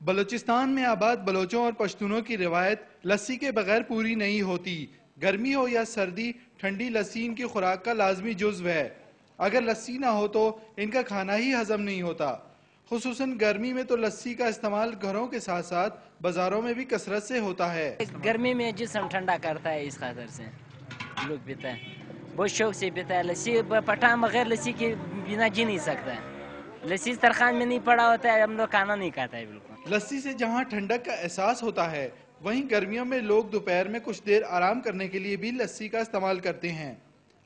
بلوچستان میں آباد بلوچوں اور پشتونوں کی روایت لسی کے بغیر پوری نہیں ہوتی۔ گرمی ہو یا سردی، ٹھنڈی لسی ان کی خوراک کا لازمی جزو ہے۔ اگر لسی نہ ہو تو ان کا کھانا ہی ہضم نہیں ہوتا۔ خصوصاً گرمی میں تو لسی کا استعمال گھروں کے ساتھ ساتھ بازاروں میں بھی کثرت سے ہوتا ہے۔ گرمی میں جسم ٹھنڈا کرتا ہے، اس خاطر سے لوگ پیتا ہے، بہت شوق سے پیتا ہے۔ لسی پٹھان بغیر لسی کے بنا جی نہیں سکتا ہے۔ لسی ترخان میں نہیں پڑا ہوتا ہے، ہم لوگ کھانا نہیں کھاتا ہے بالکل۔ لسی سے جہاں ٹھنڈک کا احساس ہوتا ہے، وہیں گرمیوں میں لوگ دوپہر میں کچھ دیر آرام کرنے کے لیے بھی لسی کا استعمال کرتے ہیں۔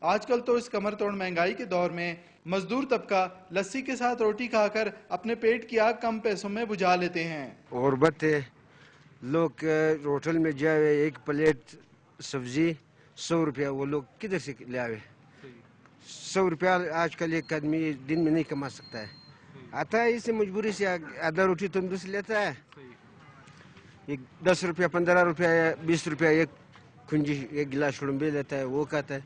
آج کل تو اس کمر توڑ مہنگائی کے دور میں مزدور طبقہ لسی کے ساتھ روٹی کھا کر اپنے پیٹ کی آگ کم پیسوں میں بجھا لیتے ہیں۔ غربت ہے، لوگ ہوٹل میں جائے ایک پلیٹ سبزی 100 روپیہ، وہ لوگ کدھر سے لے آوے؟ 100 روپیہ آج کل ایک آدمی دن میں نہیں کما سکتا ہے۔ آتا ہے اسے مجبوری سے آدھا روٹی تندرست لیتا ہے، ایک 10 روپیہ 15 روپیہ 20 روپیہ ایک کھنجی ایک گلاس شڑمبے لیتا ہے، وہ کھاتا ہے۔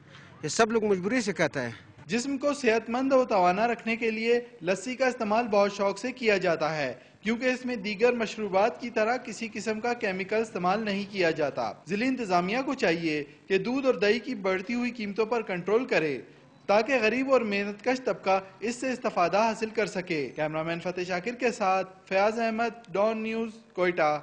یہ سب لوگ مجبوری سے کھاتا ہے۔ جسم کو صحت مند و توانا رکھنے کے لیے لسی کا استعمال بہت شوق سے کیا جاتا ہے، کیونکہ اس میں دیگر مشروبات کی طرح کسی قسم کا کیمیکل استعمال نہیں کیا جاتا۔ ضلع انتظامیہ کو چاہیے کہ دودھ اور دہی کی بڑھتی ہوئی قیمتوں پر کنٹرول کرے تاکہ غریب اور محنت کش طبقہ اس سے استفادہ حاصل کر سکے۔ کیمرامین فتح شاکر کے ساتھ فیاض احمد، ڈان نیوز، کوئٹہ۔